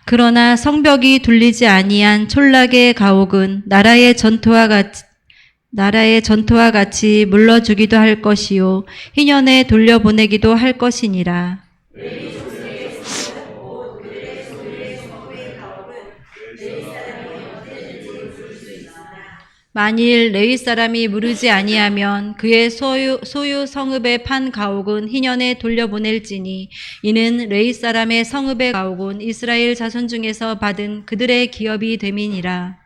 그러나 성벽이 둘리지 아니한 촌락의 가옥은 나라의 전투와 같이 물러주기도 할 것이요 희년에 돌려보내기도 할 것이니라. 만일 레위 사람이 무르지 아니하면 그의 소유 성읍의 판 가옥은 희년에 돌려보낼지니 이는 레위 사람의 성읍의 가옥은 이스라엘 자손 중에서 받은 그들의 기업이 됨이니라.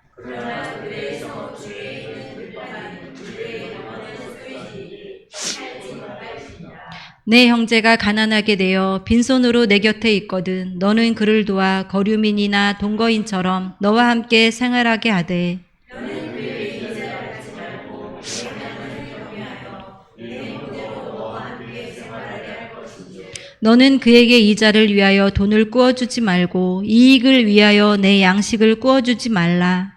내 형제가 가난하게 되어 빈손으로 내 곁에 있거든 너는 그를 도와 거류민이나 동거인처럼 너와 함께 생활하게 하되 너는 그에게 이자를 위하여 돈을 꾸어주지 말고 이익을 위하여 내 양식을 꾸어주지 말라.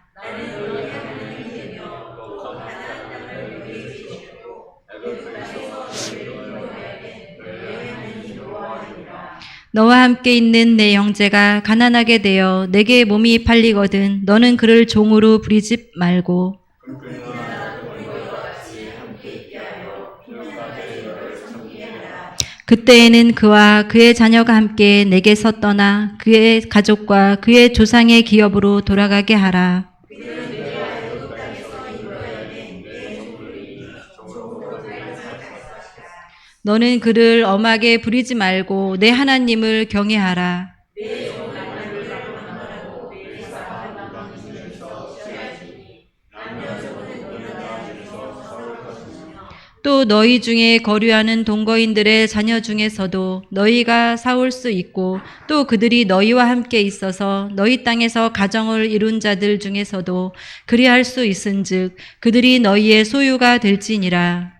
너와 함께 있는 내 형제가 가난하게 되어 내게 몸이 팔리거든 너는 그를 종으로 부리지 말고 그때에는 그와 그의 자녀가 함께 내게서 떠나 그의 가족과 그의 조상의 기업으로 돌아가게 하라. 너는 그를 엄하게 부리지 말고 내 하나님을 경외하라. 또 너희 중에 거류하는 동거인들의 자녀 중에서도 너희가 사올 수 있고 또 그들이 너희와 함께 있어서 너희 땅에서 가정을 이룬 자들 중에서도 그리할 수 있은즉 그들이 너희의 소유가 될지니라.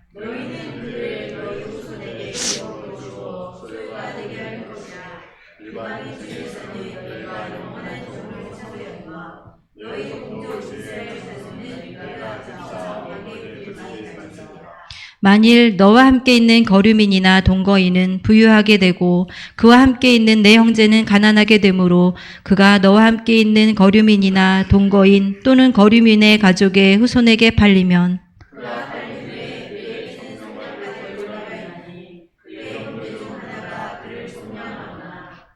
만일 너와 함께 있는 거류민이나 동거인은 부유하게 되고 그와 함께 있는 내 형제는 가난하게 되므로 그가 너와 함께 있는 거류민이나 동거인 또는 거류민의 가족의 후손에게 팔리면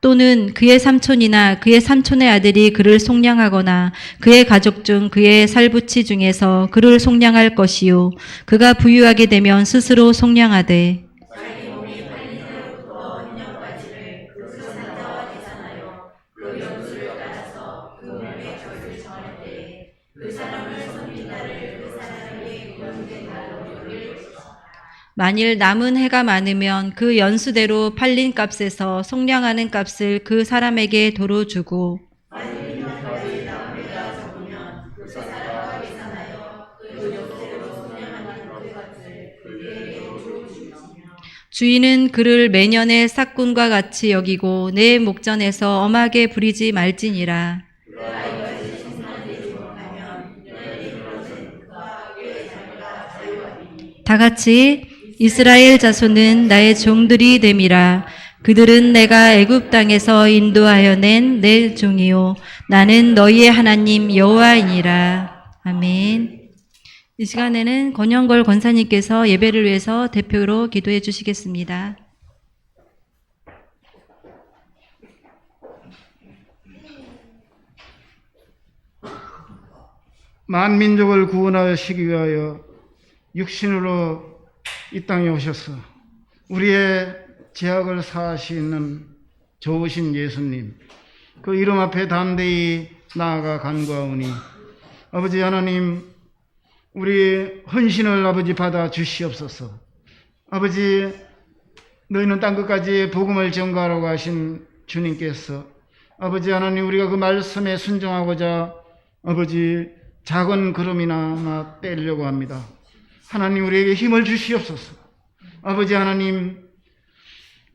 또는 그의 삼촌이나 그의 삼촌의 아들이 그를 속량하거나 그의 가족 중 그의 살부치 중에서 그를 속량할 것이요 그가 부유하게 되면 스스로 속량하되 만일 남은 해가 많으면 그 연수대로 팔린 값에서 속량하는 값을 그 사람에게 도로 주고 주인은 그를 매년의 삭군과 같이 여기고 내 목전에서 엄하게 부리지 말지니라. 다 같이 이스라엘 자손은 나의 종들이 됨이라. 그들은 내가 애굽 땅에서 인도하여 낸 내 종이요 나는 너희의 하나님 여호와이니라. 아멘. 이 시간에는 권영걸 권사님께서 예배를 위해서 대표로 기도해 주시겠습니다. 만민족을 구원하시기 위하여 육신으로 이 땅에 오셔서 우리의 죄악을 사하시는 좋으신 예수님, 그 이름 앞에 담대히 나아가 간구하오니 아버지 하나님, 우리 헌신을 아버지 받아 주시옵소서. 아버지, 너희는 땅끝까지 복음을 전가하라고 하신 주님께서 아버지 하나님, 우리가 그 말씀에 순종하고자 아버지 작은 걸음이나마 떼려고 합니다. 하나님, 우리에게 힘을 주시옵소서. 아버지 하나님,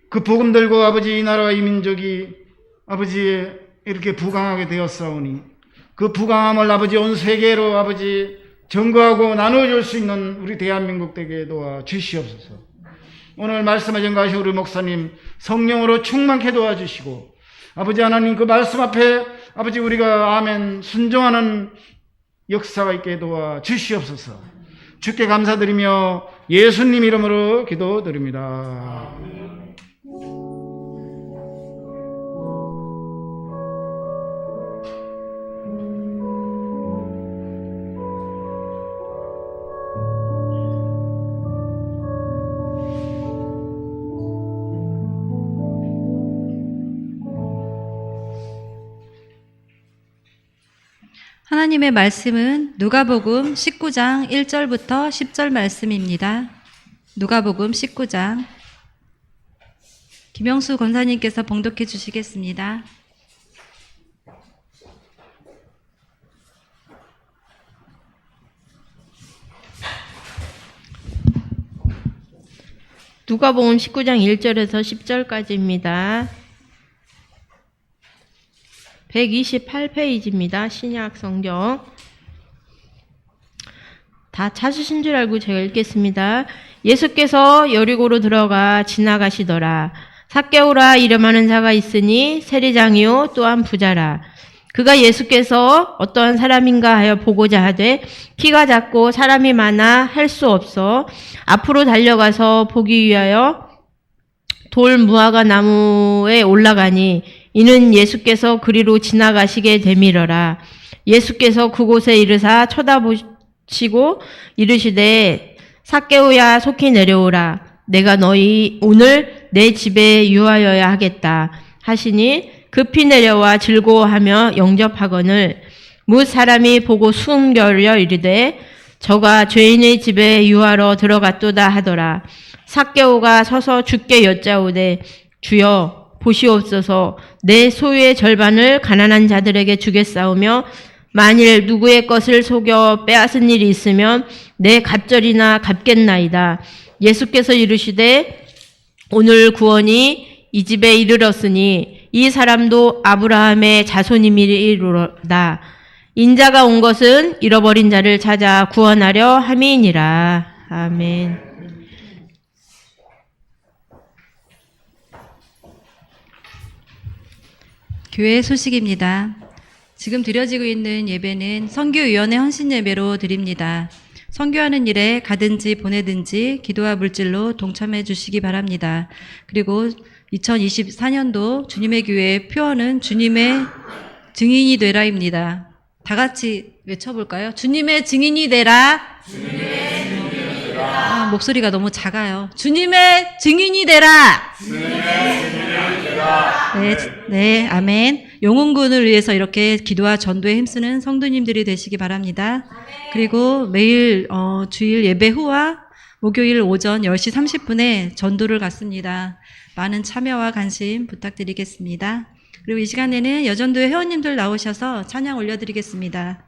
그 복음 들고 아버지 이 나라와 이 민족이 아버지 이렇게 부강하게 되었사오니 그 부강함을 아버지 온 세계로 아버지 전거하고 나눠줄 수 있는 우리 대한민국 되게 도와 주시옵소서. 오늘 말씀을 전가하신 우리 목사님 성령으로 충만케 도와주시고 아버지 하나님 그 말씀 앞에 아버지 우리가 아멘 순종하는 역사가 있게 도와 주시옵소서. 주께 감사드리며 예수님 이름으로 기도드립니다. 하나님의 말씀은 누가복음 19장 1절부터 10절 말씀입니다. 누가복음 19장. 김영수 권사님께서 봉독해 주시겠습니다. 누가복음 19장 1절에서 10절까지입니다. 128페이지입니다. 신약 성경. 다 찾으신 줄 알고 제가 읽겠습니다. 예수께서 여리고로 들어가 지나가시더라. 삭개오라 이름하는 자가 있으니 세리장이요 또한 부자라. 그가 예수께서 어떠한 사람인가 하여 보고자 하되 키가 작고 사람이 많아 할 수 없어 앞으로 달려가서 보기 위하여 돌 무화과 나무에 올라가니 이는 예수께서 그리로 지나가시게 되밀어라. 예수께서 그곳에 이르사 쳐다보시고 이르시되 삭개오야 속히 내려오라. 내가 너희 오늘 내 집에 유하여야 하겠다 하시니 급히 내려와 즐거워하며 영접하거늘 뭇 사람이 보고 숨겨려 이르되 저가 죄인의 집에 유하러 들어갔도다 하더라. 삭개오가 서서 주께 여짜오되 주여 보시옵소서 내 소유의 절반을 가난한 자들에게 주겠사오며 만일 누구의 것을 속여 빼앗은 일이 있으면 내 갑절이나 갚겠나이다. 예수께서 이르시되 오늘 구원이 이 집에 이르렀으니 이 사람도 아브라함의 자손이미로다. 인자가 온 것은 잃어버린 자를 찾아 구원하려 함이니라. 아멘. 교회 소식입니다. 지금 드려지고 있는 예배는 선교위원회 헌신예배로 드립니다. 선교하는 일에 가든지 보내든지 기도와 물질로 동참해 주시기 바랍니다. 그리고 2024년도 주님의 교회 표어는 주님의 증인이 되라입니다. 다 같이 외쳐볼까요? 주님의 증인이 되라. 목소리가 너무 작아요. 주님의 증인이 되라. 네, 아멘. 용훈군을 위해서 이렇게 기도와 전도에 힘쓰는 성도님들이 되시기 바랍니다. 그리고 매일 주일 예배 후와 목요일 오전 10시 30분에 전도를 갖습니다. 많은 참여와 관심 부탁드리겠습니다. 그리고 이 시간에는 여전도회 회원님들 나오셔서 찬양 올려드리겠습니다.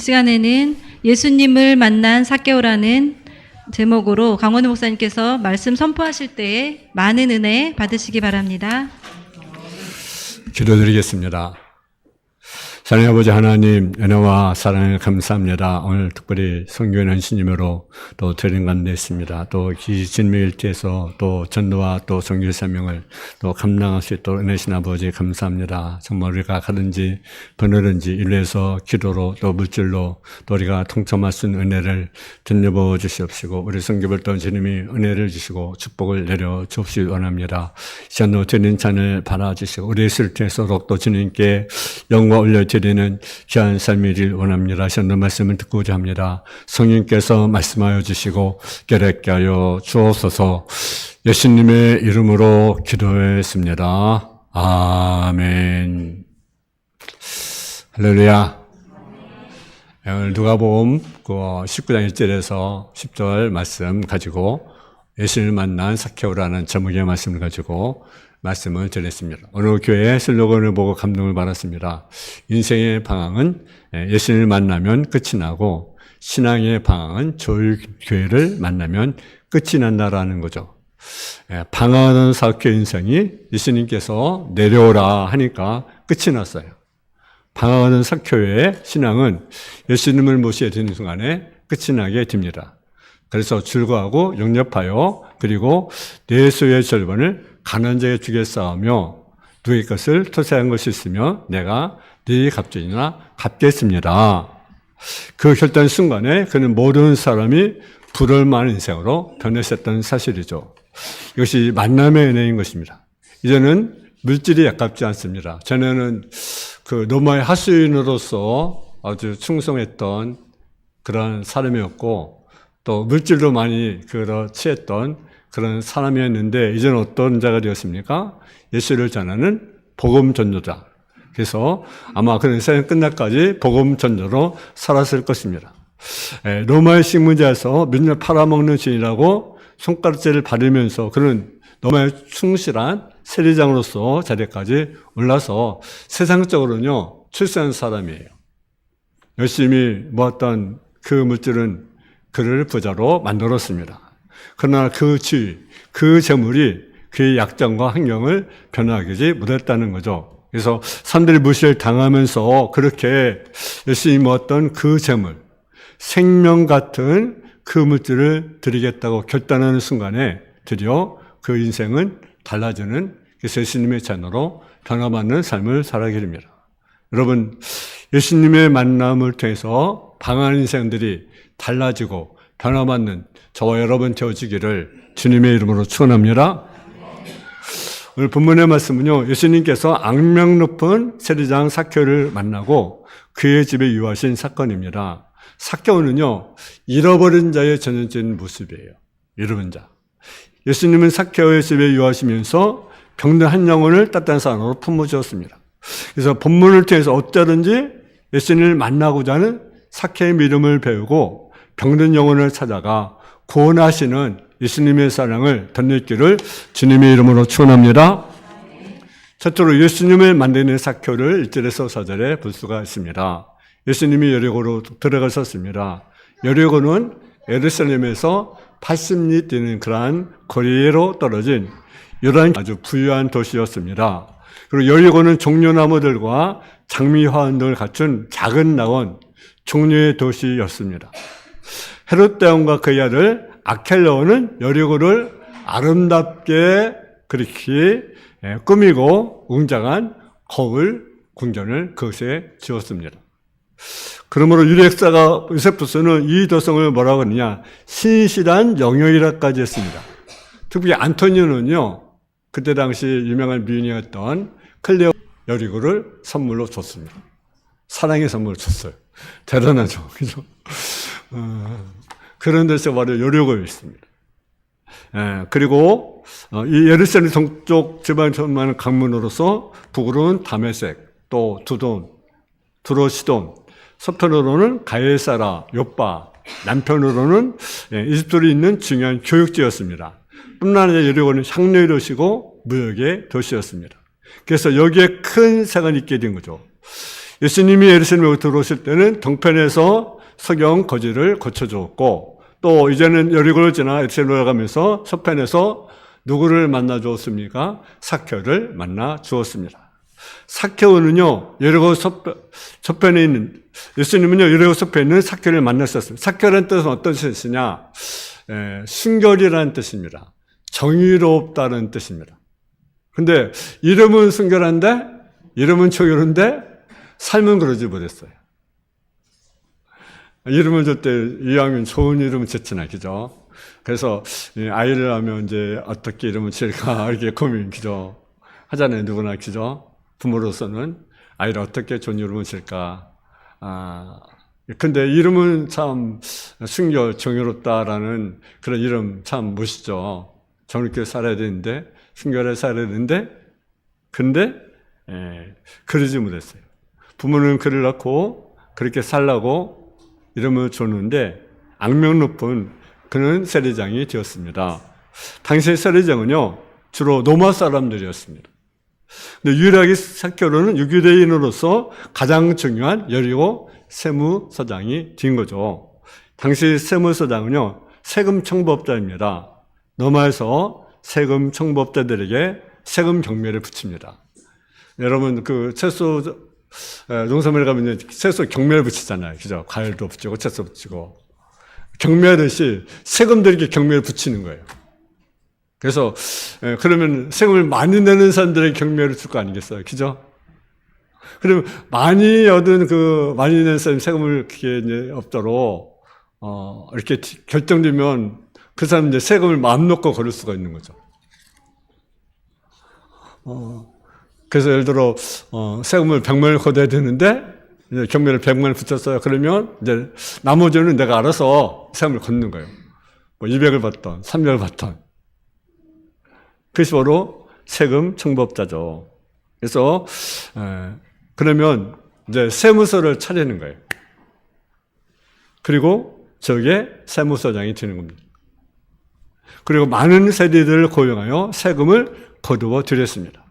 시간에는 예수님을 만난 삭개오라는 제목으로 강원우 목사님께서 말씀 선포하실 때에 많은 은혜 받으시기 바랍니다. 기도드리겠습니다. 사랑의 아버지 하나님, 은혜와 사랑을 감사합니다. 오늘 특별히 성교인 헌신님으로 또 드린 가운데 있습니다. 또 기진매일지에서 또 전도와 또 성교 사명을 또 감당할 수 있도록 은혜신 아버지 감사합니다. 정말 우리가 가든지 버느든지 일로에서 기도로 또 물질로 또 우리가 통참할 수 있는 은혜를 전려부 주시옵시고 우리 성교별도 주님이 은혜를 주시고 축복을 내려 주옵시기 원합니다. 시간도 드리는 잔을 받아주시고 우리의 수를 통해서도 또 주님께 영광 올려드리는 귀한 삶이길 원합니다. 시간도 말씀을 듣고자 합니다. 성령께서 말씀하여 주시고 깨닫게 하여 주옵소서. 예수님의 이름으로 기도했습니다. 아멘. 할렐루야. 오늘 누가복음 19장 1절에서 10절 말씀 가지고 예수님을 만난 삭개오라는 제목의 말씀을 가지고 말씀을 전했습니다. 어느 교회의 슬로건을 보고 감동을 받았습니다. 인생의 방향은 예수님을 만나면 끝이 나고 신앙의 방향은 교회를 만나면 끝이 난다라는 거죠. 방황하는 삭개오 인생이 예수님께서 내려오라 하니까 끝이 났어요. 방황하는 삭개오의 신앙은 예수님을 모시게 되는 순간에 끝이 나게 됩니다. 그래서 즐거워하고 영접하여 그리고 내 소유의 절반을 가난자에게 주겠사오며 누구의 것을 토세한 것이 있으며 내가 네 값전이나 갚겠습니다. 그 결단 순간에 그는 모든 사람이 부러울 만한 인생으로 변했었던 사실이죠. 이것이 만남의 은혜인 것입니다. 이제는 물질이 아깝지 않습니다. 전에는 그 로마의 하수인으로서 아주 충성했던 그런 사람이었고 또 물질도 많이 취했던 그런 사람이었는데 이제는 어떤 자가 되었습니까? 예수를 전하는 복음 전도자. 그래서 아마 그런 세상 끝날까지 복음 전도로 살았을 것입니다. 로마의 식문지에서 맨날 팔아먹는 신이라고 손가락질을 받으면서 그는 로마에 충실한 세리장으로서 자리까지 올라서 세상적으로는요 출세한 사람이에요. 열심히 모았던 그 물질은 그를 부자로 만들었습니다. 그러나 그 지위, 그 재물이 그의 약점과 환경을 변화하지 못했다는 거죠. 그래서 사람들이 무시를 당하면서 그렇게 열심히 모았던 그 재물, 생명 같은 그 물질을 드리겠다고 결단하는 순간에 드디어 그 인생은 달라지는 예수님의 자녀로 변화받는 삶을 살아가게 됩니다. 여러분, 예수님의 만남을 통해서 방한 인생들이 달라지고 변화받는 저와 여러분 되어지기를 주님의 이름으로 축원합니다. 오늘 본문의 말씀은요, 예수님께서 악명 높은 세리장 삭개오를 만나고 그의 집에 유하신 사건입니다. 삭개오는요, 잃어버린 자의 전형적인 모습이에요. 잃어버린 자. 예수님은 삭개오의 집에 유하시면서 병든 한 영혼을 따뜻한 사랑으로 품어주었습니다. 그래서 본문을 통해서 어쩌든지 예수님을 만나고자 하는 삭개오의 믿음을 배우고 병든 영혼을 찾아가 구원하시는 예수님의 사랑을 덧입기를 주님의 이름으로 축원합니다. 첫째로 예수님을 만드는 삭개오를 1절에서 4절에 볼 수가 있습니다. 예수님이 여리고로 들어가셨습니다. 여리고는 예루살렘에서 80리 뛰는 그러한 거리로 떨어진 이러한 아주 부유한 도시였습니다. 그리고 여리고는 종려나무들과 장미화원들을 갖춘 작은 낙원, 종려의 도시였습니다. 헤롯 대왕과 그의 아들 아켈라오는 여리고를 아름답게 그렇게 꾸미고 웅장한 거울 궁전을 그것에 지었습니다. 그러므로 유력사가 요세푸스는 이 도성을 뭐라고 하느냐, 신실한 영역이라까지 했습니다. 특히 안토니오는요, 그때 당시 유명한 미인이었던 클레오 여리고를 선물로 줬습니다. 사랑의 선물을 줬어요. 대단하죠. 그죠? 그런 데서 바로 여리고에 있습니다. 그리고 이 예루살렘 동쪽 지방에 많은 강문으로서 북으로는 다메섹, 또 두돈, 두로시돈, 서편으로는 가이사라, 요빠, 남편으로는 이집트로 있는 중요한 교육지였습니다. 뿐만 아니라 여리고는 향료의 도시고 무역의 도시였습니다. 그래서 여기에 큰 세가 있게 된 거죠. 예수님이 예루살렘에 들어오실 때는 동편에서 서경 거지를 거쳐주었고, 또 이제는 여리고를 지나 예루살렘으로 가면서 서편에서 누구를 만나 주었습니까? 삭개오를 만나 주었습니다. 삭개오는요, 여리고 서편에 있는, 예수님은요, 여리고 서편에 있는 삭개오를 만났었어요. 삭개오라는 뜻은 어떤 뜻이냐? 순결이라는 뜻입니다. 정의롭다는 뜻입니다. 근데 이름은 순결한데, 이름은 청결한데, 삶은 그러지 못했어요. 이름을 줄 때 이왕이면 좋은 이름을 짓잖아요. 그죠? 그래서 아이를 하면 이제 어떻게 이름을 지을까 이렇게 고민, 그죠? 하잖아요. 누구나, 그죠? 부모로서는 아이를 어떻게 좋은 이름을 지을까. 근데 이름은 참 순결, 정의롭다라는 그런 이름 참 멋있죠. 정의롭게 살아야 되는데, 순결하게 살아야 되는데, 근데, 그러지 못했어요. 부모는 그를 낳고 그렇게 살라고 이름을 줬는데, 악명 높은 그는 세리장이 되었습니다. 당시의 세리장은요, 주로 로마 사람들이었습니다. 근데 유일하게 삭개오는 유대인으로서 가장 중요한 여리고 세무서장이 된 거죠. 당시 세무서장은요, 세금 청부업자입니다. 로마에서 세금 청부업자들에게 세금 경매를 붙입니다. 여러분, 그 채소, 농산물에 가면 채소 경매를 붙이잖아요. 그죠? 과일도 붙이고, 채소 붙이고. 경매하듯이 세금들에게 경매를 붙이는 거예요. 그래서, 그러면 세금을 많이 내는 사람들에게 경매를 줄 거 아니겠어요? 그죠? 그러면 많이 얻은 많이 내는 사람이 세금을 그게 이제 없도록, 이렇게 결정되면 그 사람은 이제 세금을 마음 놓고 걸을 수가 있는 거죠. 그래서 예를 들어, 세금을 100만을 걷어야 되는데, 이제 경매를 100만을 붙였어요. 그러면 이제 나머지는 내가 알아서 세금을 걷는 거예요. 뭐 200을 받던, 300을 받던. 그것이 바로 세금 청부업자죠. 그래서, 그러면 이제 세무서를 차리는 거예요. 그리고 저게 세무서장이 되는 겁니다. 그리고 많은 세리들을 고용하여 세금을 거두어 드렸습니다.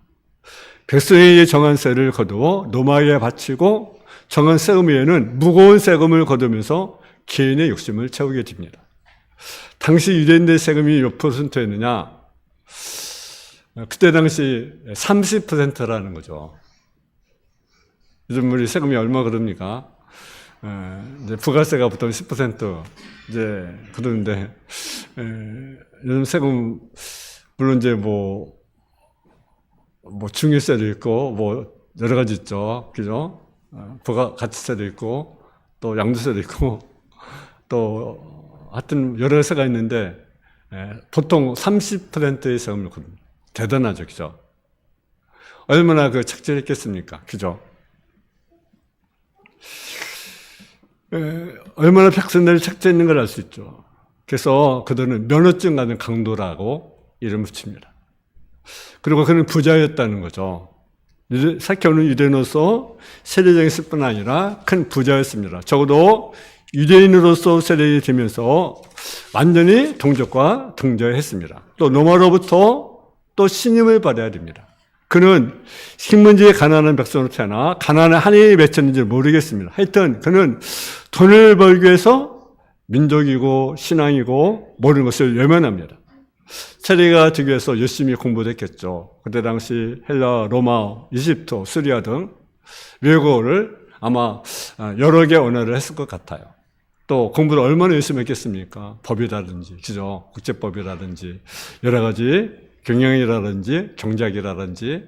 백성에게 정한 세를 거두어 노마에게 바치고 정한 세금 외에는 무거운 세금을 거두면서 개인의 욕심을 채우게 됩니다. 당시 유대인들 세금이 몇 %였느냐? 그때 당시 30%라는 거죠. 요즘 우리 세금이 얼마 그럽니까? 이제 부가세가 보통 10% 이제 그러는데, 요즘 세금, 물론 이제 뭐 중위세도 있고, 뭐, 여러 가지 있죠. 그죠? 부가가치세도 있고, 또 양도세도 있고, 또, 하여튼 여러 세가 있는데, 보통 30%의 세금을 걷습니다. 대단하죠. 그죠? 얼마나 착질했겠습니까? 그죠? 얼마나 백성들을 착취했는 걸 알 수 있죠. 그래서 그들은 면허증 가진 강도라고 이름을 붙입니다. 그리고 그는 부자였다는 거죠. 삭개오는 유대인으로서 세리장이었을 뿐 아니라 큰 부자였습니다. 적어도 유대인으로서 세리장이 되면서 완전히 동족과 등자했습니다. 또 로마로부터 또 신임을 받아야 됩니다. 그는 식문지에 가난한 백성으로 태어나 가난에 한이 맺혔는지 모르겠습니다. 하여튼 그는 돈을 벌기 위해서 민족이고 신앙이고 모든 것을 외면합니다. 세리가 되기 위해서 열심히 공부도 했겠죠. 그때 당시 헬라, 로마, 이집트, 시리아 등 외국어를 아마 여러 개 언어를 했을 것 같아요. 또 공부를 얼마나 열심히 했겠습니까? 법이라든지, 그죠? 국제법이라든지, 여러 가지 경영이라든지, 경제학이라든지,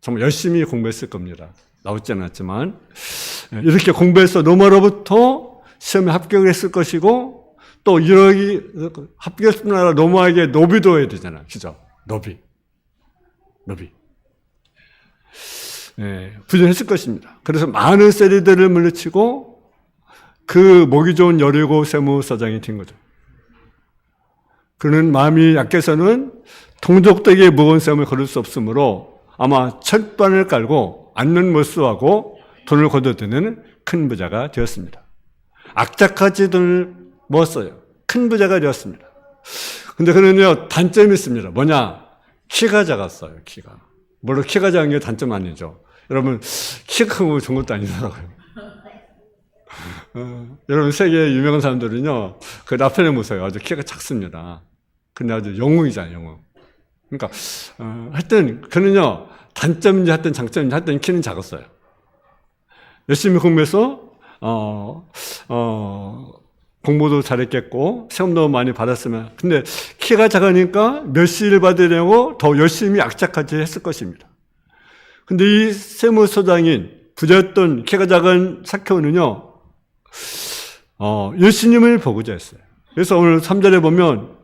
정말 열심히 공부했을 겁니다. 나오지 않았지만, 이렇게 공부해서 로마로부터 시험에 합격을 했을 것이고, 또 이러기 합격했을 뿐 아니라 로마에게 노비도 해야 되잖아요. 그죠? 노비. 부전했을 것입니다. 그래서 많은 세리들을 물리치고 그 목이 좋은 여리고 세무서장이 된 거죠. 그는 마음이 약해서는 동족들에게 무거운 세금을 거둘 수 없으므로 아마 철반을 깔고 앉는 모습하고 돈을 거둬드는 큰 부자가 되었습니다. 악착같이 돈을 모았어요. 큰 부자가 되었습니다. 근데 그는요, 단점이 있습니다. 뭐냐? 키가 작았어요, 키가. 물론 키가 작은 게 단점 아니죠. 여러분, 키가 크고 좋은 것도 아니더라고요. 여러분, 세계 유명한 사람들은요, 그 나폴레옹 보세요. 아주 키가 작습니다. 근데 아주 영웅이잖아요, 영웅. 그러니까, 하여튼, 그는요, 단점인지 하여튼 장점인지 하여튼 키는 작았어요. 열심히 공부해서, 공부도 잘했겠고, 시험도 많이 받았으면. 근데 키가 작으니까 몇 시를 받으려고 더 열심히 악착같이 했을 것입니다. 근데 이 세무서장인 부자였던 키가 작은 삭개오는요, 예수님을 보고자 했어요. 그래서 오늘 3절에 보면,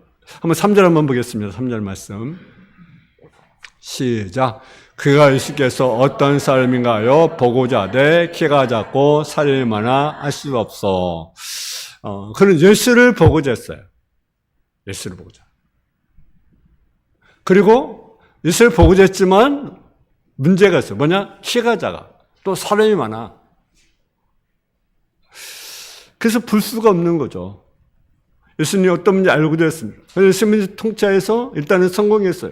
한번 3절 한번 보겠습니다. 3절 말씀. 시작. 그가 예수께서 어떤 사람인가요? 보고자 하되 키가 작고 살이 많아 알 수가 없어. 그는 예수를 보고자 했어요. 예수를 보고자. 그리고 예수를 보고자 했지만 문제가 있어요. 뭐냐? 키가 작아. 또 사람이 많아. 그래서 볼 수가 없는 거죠. 예수님이 어떤 문제 알고도 했습니다. 예수님이 통치해서 일단은 성공했어요.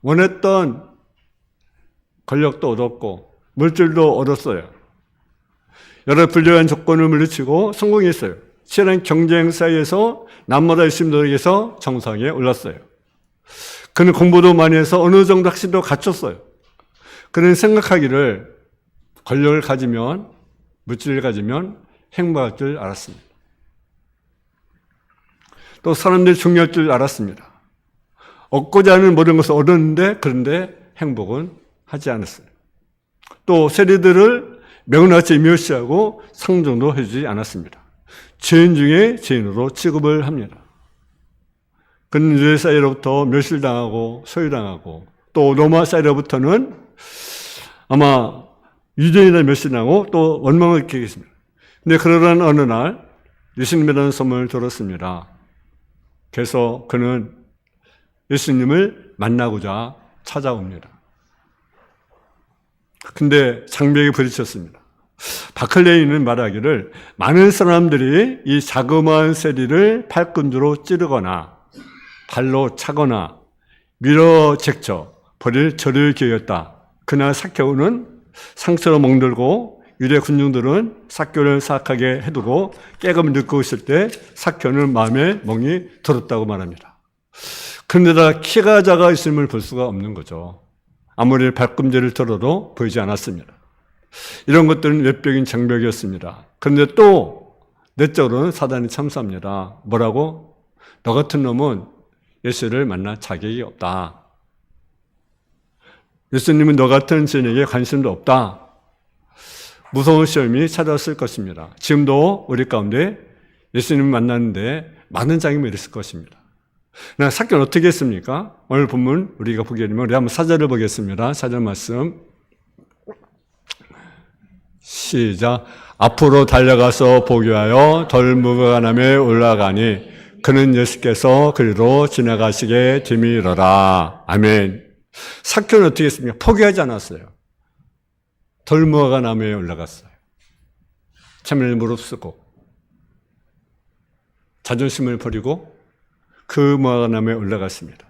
원했던 권력도 얻었고 물질도 얻었어요. 여러 불리한 조건을 물리치고 성공했어요. 치열한 경쟁 사이에서 남마다 예수님들에게서 정상에 올랐어요. 그는 공부도 많이 해서 어느 정도 확신도 갖췄어요. 그는 생각하기를 권력을 가지면, 물질을 가지면 행복할 줄 알았습니다. 또 사람들이 중요할 줄 알았습니다. 얻고자 하는 모든 것을 얻었는데 그런데 행복은 하지 않았어요. 또 세리들을 명랑하게 멸시하고 상종도 해주지 않았습니다. 죄인 중에 죄인으로 취급을 합니다. 그는 유대 사이로부터 멸시당하고 소유당하고 또 로마 사이로부터는 아마 유대인을 멸시당하고 또 원망을 겪게 했습니다. 근데 그러던 어느 날 예수님이라는 소문을 들었습니다. 그래서 그는 예수님을 만나고자 찾아옵니다. 근데 장벽이 부딪혔습니다. 바클레이는 말하기를 많은 사람들이 이 자그마한 세리를 팔꿈치로 찌르거나 발로 차거나 밀어제쳐 버릴 저를 기회였다. 그날 삭개오는 상처로 멍들고 유대 군중들은 삭개오를 사악하게 해두고 깨금 늙고 있을 때 삭개오는 마음에 멍이 들었다고 말합니다. 그런데다 키가 작아 있음을 볼 수가 없는 거죠. 아무리 발꿈치를 들어도 보이지 않았습니다. 이런 것들은 외적인 장벽이었습니다. 그런데 또 내적으로는 사단이 참수합니다. 뭐라고? 너 같은 놈은 예수를 만날 자격이 없다. 예수님은 너 같은 죄인에게 관심도 없다. 무서운 시험이 찾아왔을 것입니다. 지금도 우리 가운데 예수님을 만나는데 많은 장애물이 있을 것입니다. 그러나 삭개오는 어떻게 했습니까? 오늘 본문 우리가 보게 되면 우리 한번 4절을 보겠습니다. 4절 말씀 시작. 앞으로 달려가서 보기하여 덜무가남에 올라가니 그는 예수께서 그리로 지나가시게 됨이러라. 아멘. 삭개오는 어떻게 했습니까? 포기하지 않았어요. 덜무가남에 올라갔어요. 체면을 무릅쓰고 자존심을 버리고 그 무화과나무에 올라갔습니다.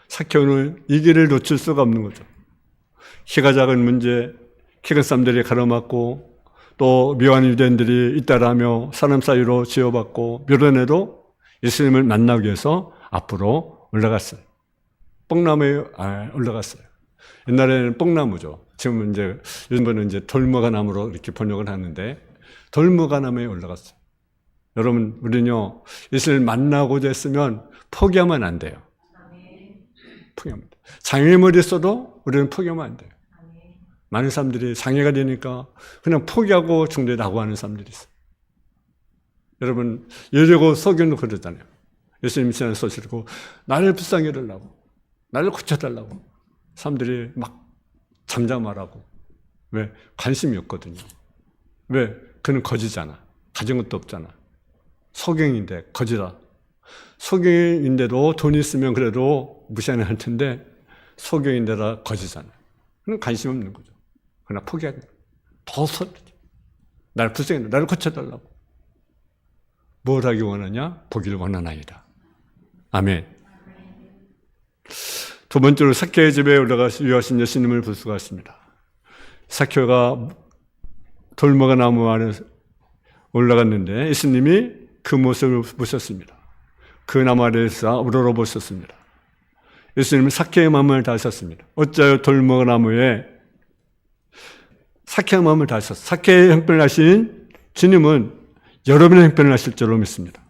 삭개오는 이 길을 놓칠 수가 없는 거죠. 키가 작은 문제, 키큰 사람들이 가로막고 또 미워하는 유대인들이 잇따라하며 사람 사이로 지어받고 묘련해도 예수님을 만나기 위해서 앞으로 올라갔어요. 뽕나무에 올라갔어요. 옛날에는 뽕나무죠. 지금은 요즘은 돌무화과나무로 이렇게 번역을 하는데 돌무화과나무에 올라갔어요. 여러분, 우리는요, 예수를 만나고자 했으면 포기하면 안 돼요. 포기하면 돼요. 장애물이 있어도 우리는 포기하면 안 돼요. 많은 사람들이 장애가 되니까 그냥 포기하고 중대하고 하는 사람들이 있어요. 여러분, 예리고 석유는 그러잖아요. 예수님 지난 소식이고, 나를 불쌍히 해달라고, 나를 고쳐달라고. 사람들이 막 잠잠하라고. 왜? 관심이 없거든요. 왜? 그는 거지잖아. 가진 것도 없잖아. 소경인데 거지다. 소경인데도 돈이 있으면 그래도 무시하는 할 텐데 소경인데다 거지잖아. 그는 관심 없는 거죠. 그러나 포기하게 더 나를 불쌍히 나를 고쳐달라고. 뭘 하기 원하냐? 보기를 원하나이다. 아멘. 두 번째로 삭개오의 집에 올라가서 유하신 예수님을 볼 수가 있습니다. 삭개오가 돌무화 나무 안에 올라갔는데 예수님이 그 모습을 보셨습니다. 그 나무 아래에서 우러러보셨습니다. 예수님은 삭개오의 마음을 다하셨습니다. 어찌하여 돌무화 나무에 삭개오의 마음을 다하셨어요. 삭개오의 형편을 하신 주님은 여러분의 형편을 하실 줄로 믿습니다.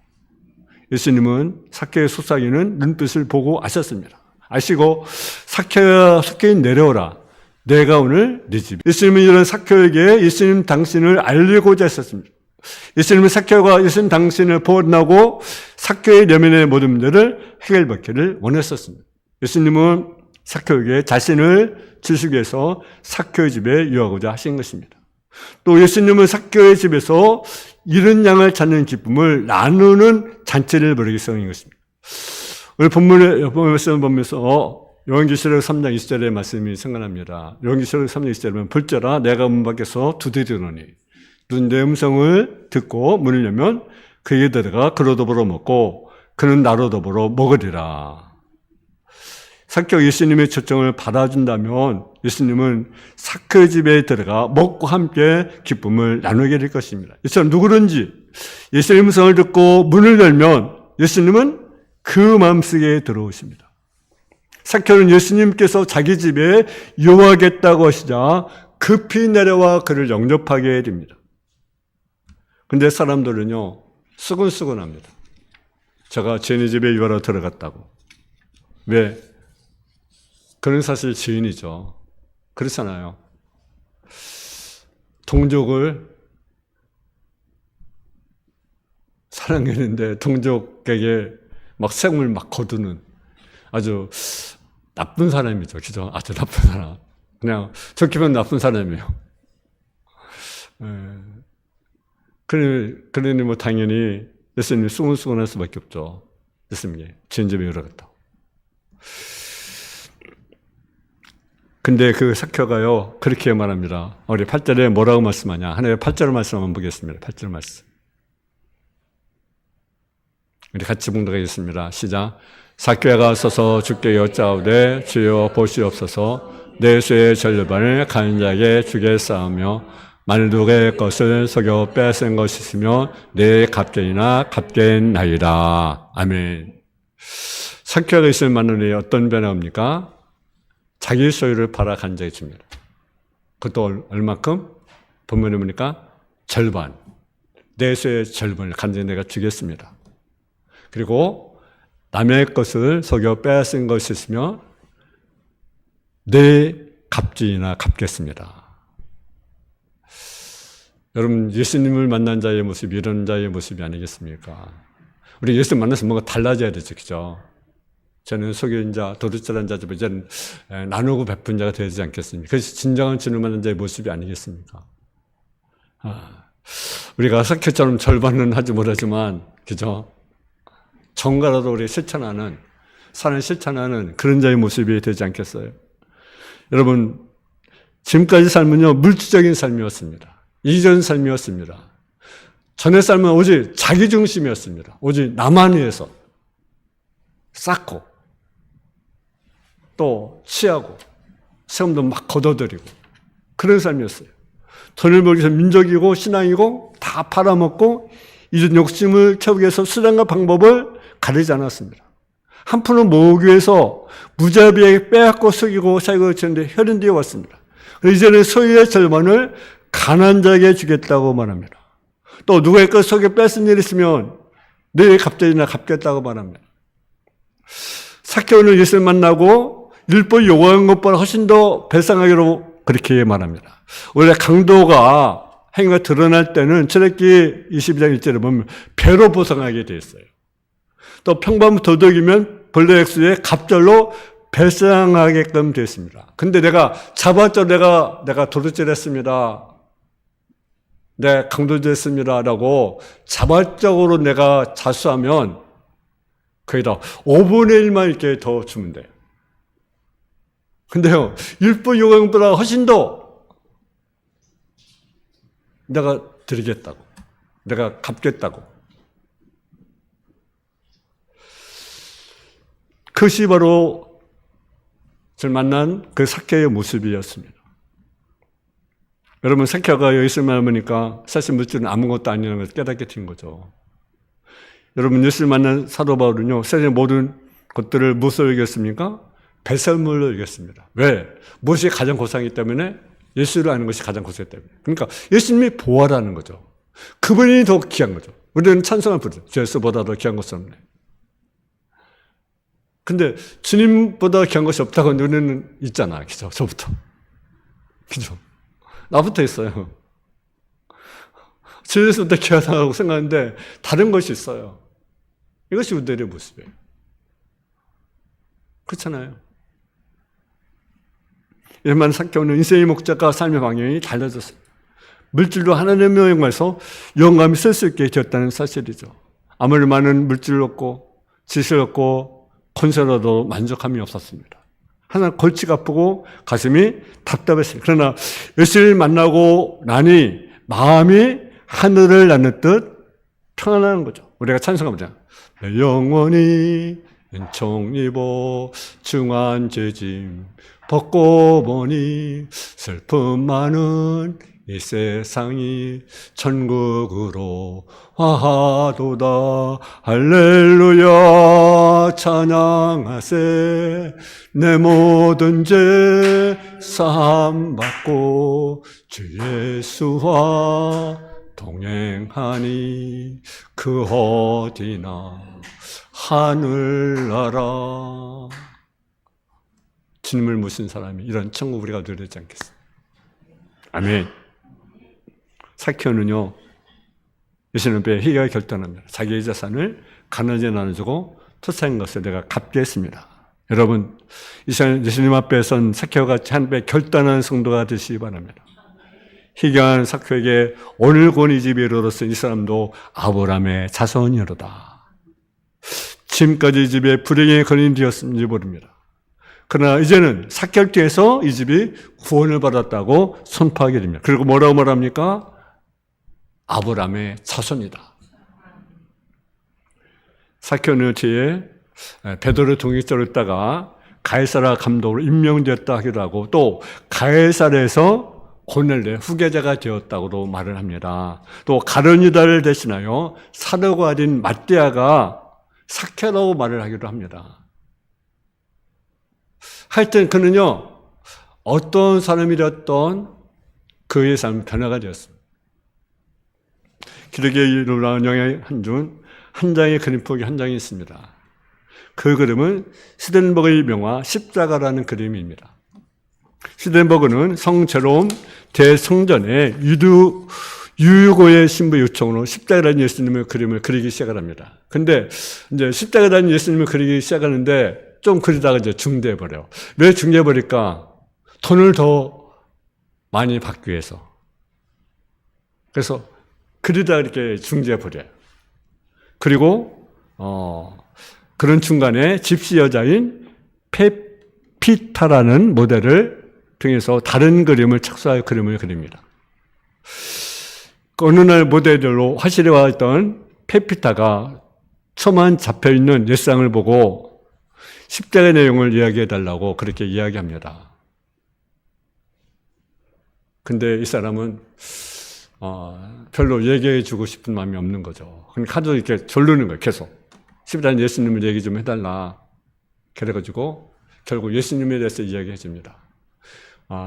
예수님은 삭개오의 속삭이는 눈빛을 보고 아셨습니다. 아시고 삭개오야 내려오라. 내가 오늘 네 집에. 예수님은 이런 삭개오에게 예수님 당신을 알리고자 했었습니다. 예수님은 삭개오가 예수님 당신을 보호하고 삭개오의 내면의 모든 문제를 해결받기를 원했었습니다. 예수님은 삭개오에게 자신을 주시기 위해서 삭개오의 집에 유하고자 하신 것입니다. 또 예수님은 삭개오의 집에서 잃은 양을 찾는 기쁨을 나누는 잔치를 벌이기 시작한 것입니다. 오늘 본문의 말씀을 보면서 요한계시록 3장 20절의 말씀이 생각납니다. 요한계시록 3장 20절에 보면 볼지어다 내가 문 밖에서 두드리노니 누군 내 음성을 듣고 문을 열면 그에게 들어가 그로 더불어 먹고 그는 나로 더불어 먹으리라. 삭개오 예수님의 초청을 받아준다면 예수님은 삭개오 집에 들어가 먹고 함께 기쁨을 나누게 될 것입니다. 이처럼 누구든지 예수님의 음성을 듣고 문을 열면 예수님은 그 마음속에 들어오십니다. 삭개오는 예수님께서 자기 집에 유하겠다고 하시자 급히 내려와 그를 영접하게 됩니다. 근데 사람들은요, 수근수근합니다. 제가 쟤네 집에 유하러 들어갔다고. 왜? 그는 사실 지인이죠. 그렇잖아요. 동족을 사랑했는데 동족에게 막 세금을 막 거두는 아주 나쁜 사람이죠. 그죠? 아주 나쁜 사람. 그냥 좋게 보면 나쁜 사람이에요. 그러니 뭐 당연히 예수님이 수근수근할 수밖에 없죠. 예수님이 지인집에 유하겠다고. 근데 그 삭개오가요, 그렇게 말합니다. 우리 8절에 뭐라고 말씀하냐? 하나의 8절 말씀 한번 보겠습니다. 8절 말씀. 우리 같이 봉독하겠습니다. 시작. 삭개오가 서서 주께 여짜오되 주여 보시옵소서 내 수의 절반을 가는 자에게 주겠사오며 만일 누구의 것을 속여 빼앗은 것이 있으면 내 갑견이나 갑견나이다. 아멘. 삭개오가 있을 만원이 어떤 변화입니까? 자기 소유를 팔아 간 자에게 줍니다. 그것도 얼마큼? 본문에 보니까 절반. 내 소유의 절반을 간 자에게 내가 주겠습니다. 그리고 남의 것을 속여 빼앗은 것이 있으면 내 값진이나 갚겠습니다. 여러분, 예수님을 만난 자의 모습이 이런 자의 모습이 아니겠습니까? 우리 예수님 만나서 뭔가 달라져야 되죠. 그죠? 저는 속인 자, 도둑질한 자지만 이제는 나누고 베푼 자가 되지 않겠습니까? 그것이 진정한 주님을 만난 자의 모습이 아니겠습니까? 우리가 삭개오처럼 절반은 하지 못하지만, 그죠? 정가라도 우리 실천하는, 사는 실천하는 그런 자의 모습이 되지 않겠어요? 여러분, 지금까지 삶은요, 물질적인 삶이었습니다. 이전 삶이었습니다. 전의 삶은 오직 자기 중심이었습니다. 오직 나만 위해서 쌓고, 또 취하고, 세금도 막 걷어들이고, 그런 삶이었어요. 돈을 벌기 위해서 민족이고 신앙이고 다 팔아먹고 이전 욕심을 채우기 위해서 수단과 방법을 가리지 않았습니다. 한 푼을 모으기 위해서 무자비하게 빼앗고 속이고 사익을 치는데 혈연 뒤에 왔습니다. 이제는 소유의 절반을 가난한 자에게 주겠다고 말합니다. 또 누구의 것 속에 뺏은 일이 있으면 내 갑자기나 갚겠다고 말합니다. 삭개오는 예수를 만나고 율법 요구한 것보다 훨씬 더 배상하기로 그렇게 말합니다. 원래 강도가 행위가 드러날 때는 출애굽기 22장 1절에 보면 배로 보상하게 되어 있어요. 또 평범 도덕이면 벌레 액수에 갑절로 배상하게끔 되어 있습니다. 근데 내가 자발적으로 내가 도둑질했습니다. 내 강도질했습니다라고 자발적으로 내가 자수하면 거의 다 5분의 1만 이렇게 더 주면 돼요. 근데요, 율법 요구보다 훨씬 더 내가 드리겠다고, 내가 갚겠다고. 그것이 바로 저를 만난 그 삭개오의 모습이었습니다. 여러분, 사케오가 여기 있을 만하니까 사실 물질은 아무것도 아니라는 것을 깨닫게 된 거죠. 여러분, 예수를 만난 사도 바울은요, 세상의 모든 것들을 무엇으로 이겼습니까? 배설물로 이겼습니다. 왜? 무엇이 가장 고상이기 때문에? 예수를 아는 것이 가장 고상이기 때문에. 그러니까 예수님이 보아라는 거죠. 그분이 더 귀한 거죠. 우리는 찬송을 부르죠. 예수보다 더 귀한 것은 없네. 근데 주님보다 귀한 것이 없다고 우리는 있잖아. 그죠? 저부터. 그죠? 나부터 있어요. 주 예수보다 귀하다고 생각하는데 다른 것이 있어요. 이것이 우리들의 모습이에요. 그렇잖아요. 이런 사케오는 인생의 목적과 삶의 방향이 달라졌어요. 물질로 하나님의 영광에서 영감이 쓸 수 있게 되었다는 사실이죠. 아무리 많은 물질을 얻고 지식을 얻고 권세를 얻어도 만족함이 없었습니다. 하나 골치가 아프고 가슴이 답답했어요. 그러나 예수를 만나고 나니 마음이 하늘을 나는 듯 평안한 거죠. 우리가 찬송합니다. 내 영혼이 은총 입어 중한 죄짐 벗고 보니 슬픔 많은 이 세상이 천국으로 화하도다. 할렐루야 찬양하세. 내 모든 죄 사함 받고 주 예수와 동행하니 그 어디나 하늘나라. 주님을 모신 사람이 이런 천국 우리가 누려야 되지 않겠습니까? 아멘. 사케오는요, 예수님 앞에 회개가 결단합니다. 자기의 자산을 가난하게 나눠주고 토사한 것을 내가 갚게 했습니다. 여러분, 예수님 앞에 선 사케오가 한 배 결단한 성도가 되시기 바랍니다. 회개한 사케오에게 오늘 곧 이 집에 이르렀으니 이 사람도 아브라함의 자손이로다. 지금까지 이 집에 불행의 근원이 되었는지 모릅니다. 그러나 이제는 사케오를 통해서 이 집이 구원을 받았다고 선포하게 됩니다. 그리고 뭐라고 말합니까? 아브라함의 자손이다. 사케오는 뒤에 베드로 동역자로 있다가 가이사랴 감독으로 임명되었다 하기도 하고 또 가이사랴에서 고넬레 후계자가 되었다고도 말을 합니다. 또 가룟유다를 대신하여 사도가 아닌 ματ대아가 사케오라고 말을 하기도 합니다. 하여튼 그는요, 어떤 사람이었던 그의 삶 변화가 되었습니다. 기록에 놀라운 영향의 한 장의 그림폭이 한 장이 있습니다. 그 그림은 스덴버그의 명화 십자가라는 그림입니다. 스덴버그는 성 제롬 대성전에 유유고의 신부 요청으로 십자가라는 예수님의 그림을 그리기 시작을 합니다. 근데 이제 십자가라는 예수님을 그리기 시작하는데 좀 그리다가 이제 중대해버려요. 왜 중대해버릴까? 돈을 더 많이 받기 위해서. 그래서 그리다가 이렇게 중대해버려요. 그리고, 그런 중간에 집시 여자인 페피타라는 모델을 통해서 다른 그림을 착수하여 그림을 그립니다. 어느 날 모델로 화실에 와 있던 페피타가 처만 잡혀있는 옛상을 보고 십자가의 내용을 이야기해달라고 그렇게 이야기합니다. 근데 이 사람은 별로 얘기해주고 싶은 마음이 없는 거죠. 그러니까 하도 이렇게 졸르는 거예요. 계속 십자가 예수님을 얘기 좀 해달라. 그래가지고 결국 예수님에 대해서 이야기해줍니다.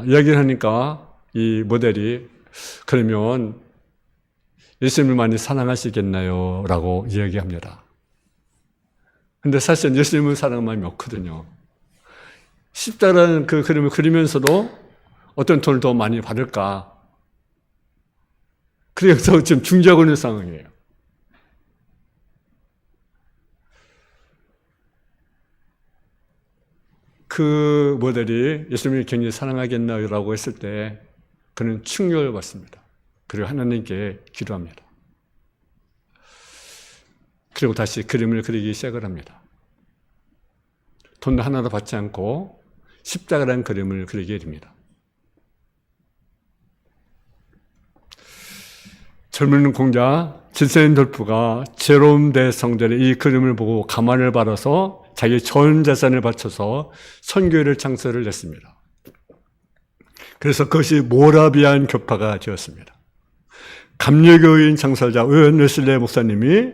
이야기를 하니까 이 모델이 그러면 예수님을 많이 사랑하시겠나요? 라고 이야기합니다. 근데 사실 예수님을 사랑하는 마음이 없거든요. 십자가라는 그 그림을 그리면서도 어떤 돈을 더 많이 받을까? 그래서 지금 중지하고 있는 상황이에요. 그 모델이 예수님을 굉장히 사랑하겠나요? 라고 했을 때 그는 충격을 받습니다. 그리고 하나님께 기도합니다. 그리고 다시 그림을 그리기 시작을 합니다. 돈 하나도 받지 않고 십자가라는 그림을 그리게 됩니다. 젊은 공자 질센돌프가 제롬 대성전의 이 그림을 보고 감화를 받아서 자기 전 재산을 바쳐서 선교회를 창설을 했습니다. 그래서 그것이 모라비안 교파가 되었습니다. 감리교인 창설자 의원 웨슬레 목사님이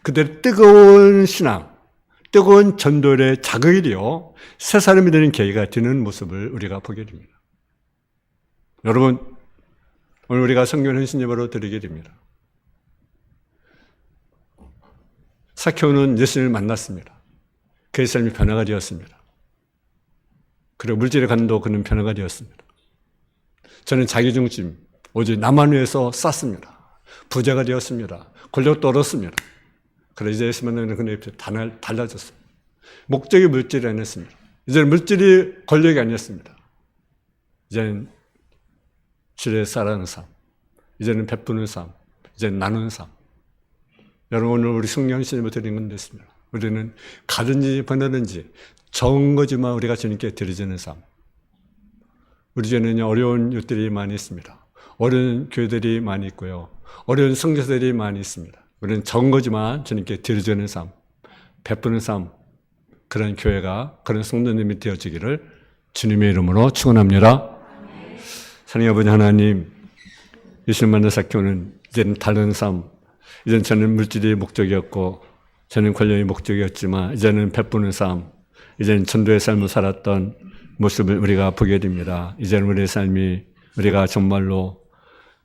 그들의 뜨거운 신앙, 뜨거운 전도의 자극이 되어 새 사람이 되는 계기가 되는 모습을 우리가 보게 됩니다. 여러분, 오늘 우리가 성경 헌신 예배로 드리게 됩니다. 삭개오는 예수님을 만났습니다. 그의 삶이 변화가 되었습니다. 그리고 물질의 간도 그는 변화가 되었습니다. 저는 자기중심, 오직 나만 위해서 쌌습니다. 부자가 되었습니다. 권력도 얻었습니다. 그래서 이제 예수 만나면 그의 입장이 달라졌어요. 목적이 물질이 아니었습니다. 이제는 물질이 권력이 아니었습니다. 이제는 주를 살아가는 삶, 이제는 베푸는 삶, 이제는 나누는 삶. 여러분, 오늘 우리 성령 신임을 드리는 건 됐습니다. 우리는 가든지 버느든지 적은 거지만 우리가 주님께 드리자는 삶. 우리 주에는 어려운 일들이 많이 있습니다. 어려운 교회들이 많이 있고요. 어려운 성교사들이 많이 있습니다. 우리는 적은 거지만 주님께 드리자는 삶, 베푸는 삶, 그런 교회가, 그런 성도님이 되어지기를 주님의 이름으로 축원합니다. 사랑의 아버지 하나님, 예수님 만나 삭개오는 이제는 다른 삶, 이제는 저는 물질이 목적이었고 저는 권력이 목적이었지만 이제는 베푸는 삶, 이제는 전도의 삶을 살았던 모습을 우리가 보게 됩니다. 이제는 우리의 삶이, 우리가 정말로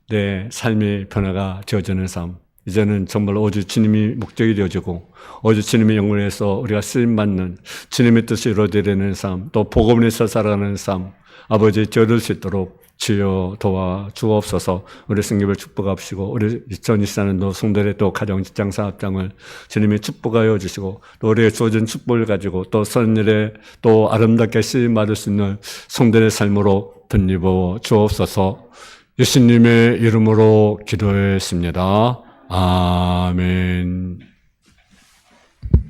내 삶의 변화가 되어지는 삶, 이제는 정말로 오직 주님이 목적이 되어지고 오직 주님의 영혼에서 우리가 쓰임받는 주님의 뜻을 이루어지는 삶, 또 복음에서 살아가는 삶, 아버지 되어들 수 있도록 주여 도와 주옵소서. 우리 성립을 축복하시고 우리 2024년도 성도의 또 가정, 직장, 사업장을 주님이 축복하여 주시고 또 우리의 주어진 축복을 가지고 또 선일에 또 아름답게 쓰임받을 수 있는 성도의 삶으로 덧입어 주옵소서. 예수님의 이름으로 기도했습니다. 아멘.